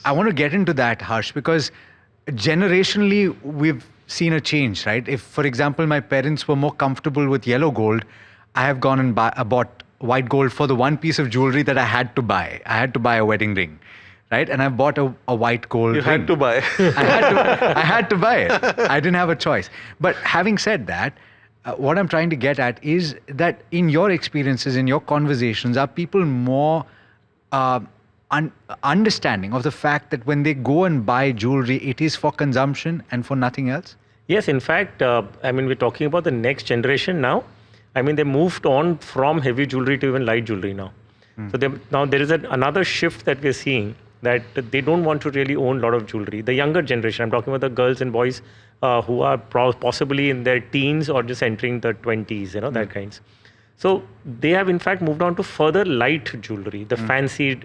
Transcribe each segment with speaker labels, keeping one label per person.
Speaker 1: I want to get into that, Harsh, because generationally we've seen a change, right? If, for example, my parents were more comfortable with yellow gold, I have gone and bought white gold for the one piece of jewelry that I had to buy. I had to buy a wedding ring, right? And I bought a white gold ring.
Speaker 2: You had to buy.
Speaker 1: I had to buy it. I didn't have a choice. But having said that, what I'm trying to get at is that in your experiences, in your conversations, are people more understanding of the fact that when they go and buy jewelry, it is for consumption and for nothing else?
Speaker 3: Yes, in fact, we're talking about the next generation now. They moved on from heavy jewelry to even light jewelry now. So now there is another shift that we're seeing, that they don't want to really own a lot of jewelry. The younger generation, I'm talking about the girls and boys who are possibly in their teens or just entering the 20s, that kinds. So they have in fact moved on to further light jewelry, the fancy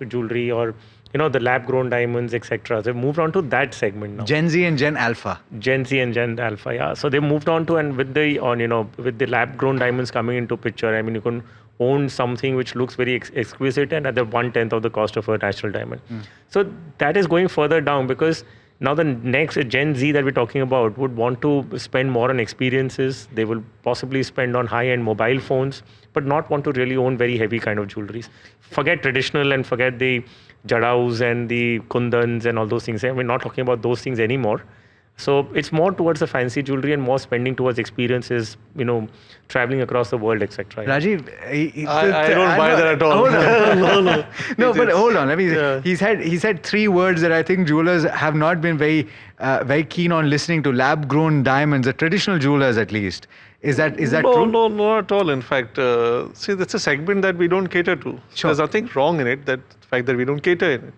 Speaker 3: jewelry, or the lab-grown diamonds, etc. They've moved on to that segment now.
Speaker 1: Gen Z and Gen Alpha.
Speaker 3: Gen Z and Gen Alpha, yeah. So they moved on to, and with the lab-grown diamonds coming into picture, you can own something which looks very exquisite and at the 1/10 of the cost of a natural diamond. So that is going further down, because now the next Gen Z that we're talking about would want to spend more on experiences. They will possibly spend on high-end mobile phones, but not want to really own very heavy kind of jewelries. Forget traditional and forget the jadaus and the kundans and all those things. We're not talking about those things anymore. So it's more towards the fancy jewelry and more spending towards experiences, traveling across the world, etc.
Speaker 1: Rajiv,
Speaker 2: I don't buy that at all.
Speaker 1: No, but hold on. He said three words that I think jewelers have not been very keen on listening to. Lab-grown diamonds, the traditional jewelers at least. Is that true?
Speaker 2: No, not at all. In fact, see, that's a segment that we don't cater to.
Speaker 1: Sure.
Speaker 2: There's nothing wrong in it, the fact that we don't cater in it.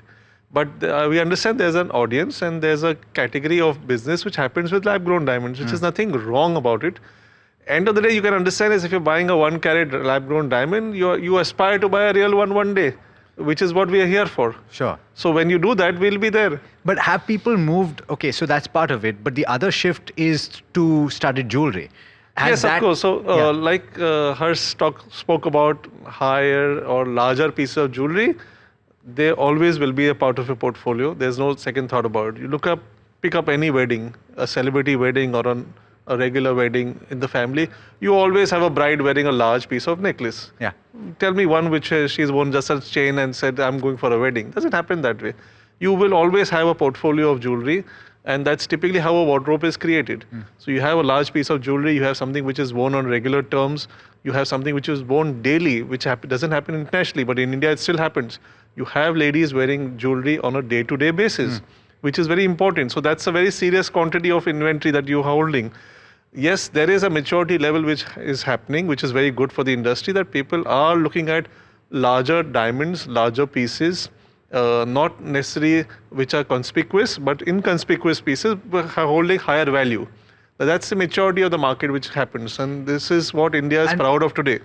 Speaker 2: But we understand there's an audience and there's a category of business which happens with lab-grown diamonds, which is nothing wrong about it. End of the day, you can understand is if you're buying a 1-carat lab-grown diamond, you aspire to buy a real one day, which is what we are here for.
Speaker 1: Sure.
Speaker 2: So when you do that, we'll be there.
Speaker 1: But have people moved? Okay, so that's part of it. But the other shift is to studded jewelry.
Speaker 2: Yes, of course. So like Harsh spoke about higher or larger pieces of jewelry, they always will be a part of your portfolio. There's no second thought about it. You pick up any wedding, a celebrity wedding or a regular wedding in the family, you always have a bride wearing a large piece of necklace.
Speaker 1: Yeah.
Speaker 2: Tell me one which she's worn just a chain and said, I'm going for a wedding. Doesn't happen that way. You will always have a portfolio of jewelry, and that's typically how a wardrobe is created. So you have a large piece of jewelry, you have something which is worn on regular terms, you have something which is worn daily, which doesn't happen internationally, but in India it still happens. You have ladies wearing jewelry on a day-to-day basis, which is very important. So that's a very serious quantity of inventory that you're holding. Yes, there is a maturity level which is happening, which is very good for the industry, that people are looking at larger diamonds, larger pieces, not necessarily which are conspicuous, but inconspicuous pieces holding higher value. That's the maturity of the market which happens, and this is what India is proud of today.